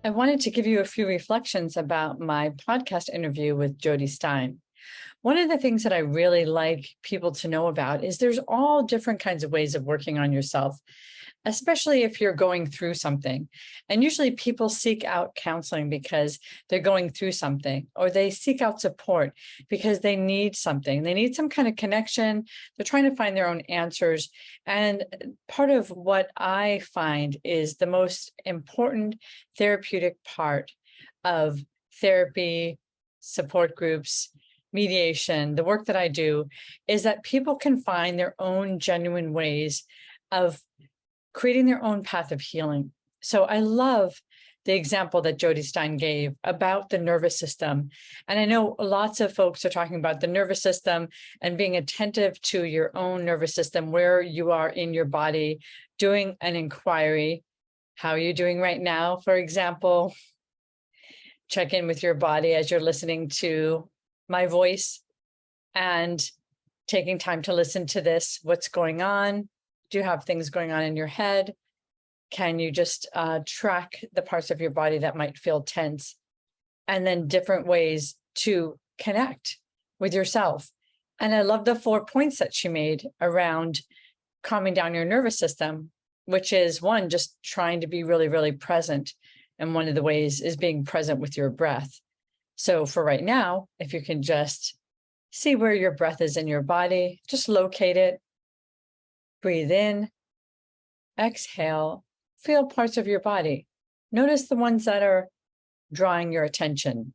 I wanted to give you a few reflections about my podcast interview with Jodie Stein. One of the things that I really like people to know about is there's all different kinds of ways of working on yourself, especially if you're going through something. And usually people seek out counseling because they're going through something, or they seek out support because they need something. They need some kind of connection. They're trying to find their own answers. And part of what I find is the most important therapeutic part of therapy, support groups, mediation, the work that I do, is that people can find their own genuine ways of creating their own path of healing. So I love the example that Jodie Stein gave about the nervous system. And I know lots of folks are talking about the nervous system and being attentive to your own nervous system, where you are in your body, doing an inquiry. How are you doing right now, for example? Check in with your body as you're listening to my voice and taking time to listen to this. What's going on? Do you have things going on in your head? Can you just track the parts of your body that might feel tense? And then different ways to connect with yourself. And I love the 4 points that she made around calming down your nervous system, which is one, just trying to be really, really present. And one of the ways is being present with your breath. So for right now, if you can just see where your breath is in your body, just locate it, breathe in, exhale, feel parts of your body. Notice the ones that are drawing your attention.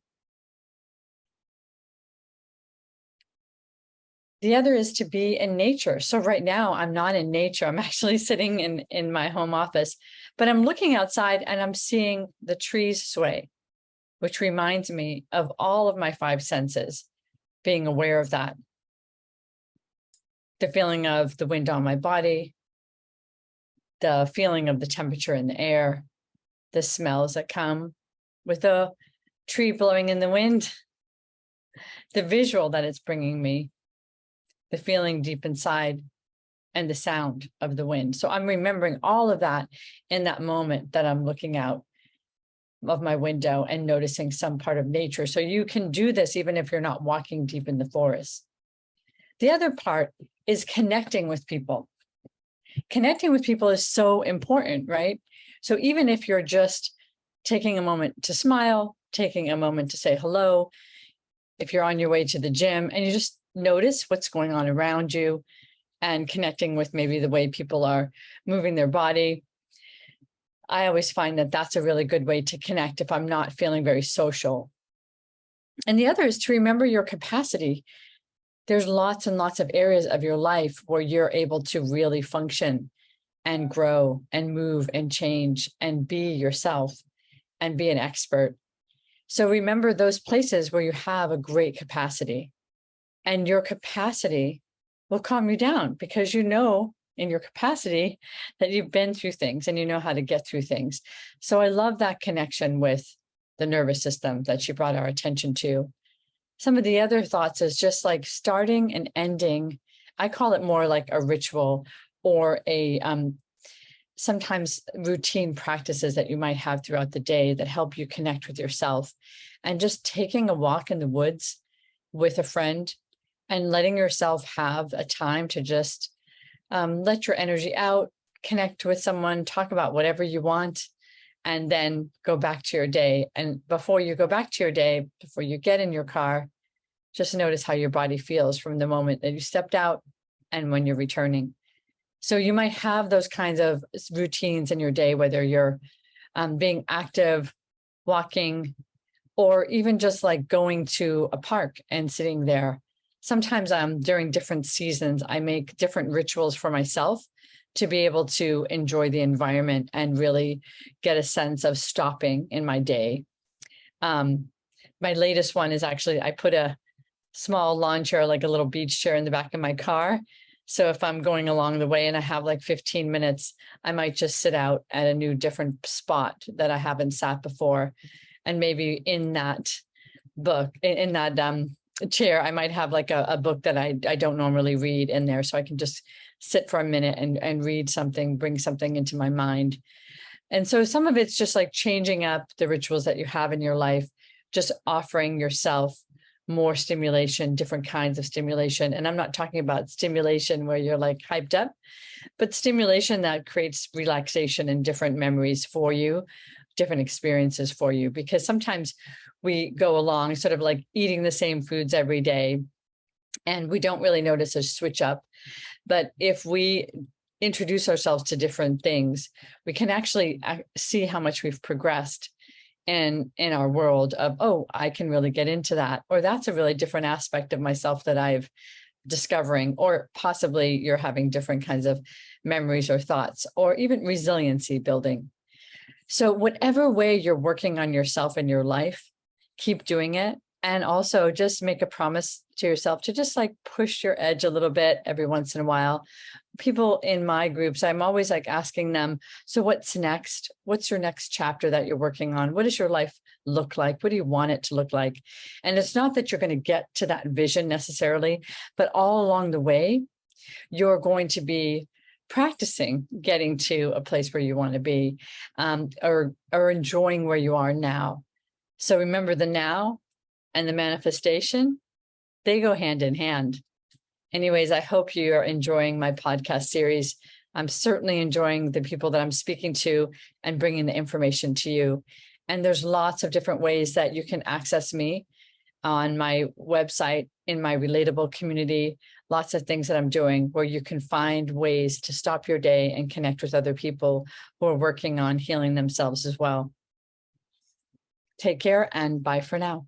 The other is to be in nature. So right now I'm not in nature. I'm actually sitting in my home office, but I'm looking outside and I'm seeing the trees sway, which reminds me of all of my 5 senses, being aware of that. The feeling of the wind on my body, the feeling of the temperature in the air, the smells that come with the tree blowing in the wind, the visual that it's bringing me, the feeling deep inside, and the sound of the wind. So I'm remembering all of that in that moment that I'm looking out of my window and noticing some part of nature. So you can do this even if you're not walking deep in the forest. The other part is connecting with people. Connecting with people is so important, right? So even if you're just taking a moment to smile, taking a moment to say hello, if you're on your way to the gym and you just notice what's going on around you and connecting with maybe the way people are moving their body, I always find that that's a really good way to connect if I'm not feeling very social. And the other is to remember your capacity. There's lots and lots of areas of your life where you're able to really function and grow and move and change and be yourself and be an expert. So remember those places where you have a great capacity, and your capacity will calm you down because you know in your capacity that you've been through things and you know how to get through things. So I love that connection with the nervous system that she brought our attention to. Some of the other thoughts is just like starting and ending. I call it more like a ritual or a sometimes routine practices that you might have throughout the day that help you connect with yourself. And just taking a walk in the woods with a friend and letting yourself have a time to just let your energy out, connect with someone, talk about whatever you want, and then go back to your day. And before you go back to your day, before you get in your car, just notice how your body feels from the moment that you stepped out and when you're returning. So you might have those kinds of routines in your day, whether you're being active, walking, or even just like going to a park and sitting there. Sometimes during different seasons, I make different rituals for myself to be able to enjoy the environment and really get a sense of stopping in my day. My latest one is actually, I put a small lawn chair, like a little beach chair in the back of my car. So if I'm going along the way and I have like 15 minutes, I might just sit out at a new different spot that I haven't sat before. And maybe in that book, in that chair, I might have like a book that I don't normally read in there. So I can just sit for a minute and read something, bring something into my mind. And so some of it's just like changing up the rituals that you have in your life, just offering yourself more stimulation, different kinds of stimulation. And I'm not talking about stimulation where you're like hyped up, but stimulation that creates relaxation and different memories for you, different experiences for you. Because sometimes we go along sort of like eating the same foods every day and we don't really notice a switch up. But if we introduce ourselves to different things, we can actually see how much we've progressed in our world of, oh, I can really get into that, or that's a really different aspect of myself that I've discovering, or possibly you're having different kinds of memories or thoughts, or even resiliency building. So whatever way you're working on yourself in your life, keep doing it. And also just make a promise to yourself to just like push your edge a little bit every once in a while. People in my groups, I'm always like asking them, so what's next? What's your next chapter that you're working on? What does your life look like? What do you want it to look like? And it's not that you're going to get to that vision necessarily, but all along the way, you're going to be practicing getting to a place where you want to be, or enjoying where you are now. So remember, the now and the manifestation, they go hand in hand. Anyways, I hope you are enjoying my podcast series. I'm certainly enjoying the people that I'm speaking to and bringing the information to you. And there's lots of different ways that you can access me on my website, in my relatable community, lots of things that I'm doing where you can find ways to stop your day and connect with other people who are working on healing themselves as well. Take care and bye for now.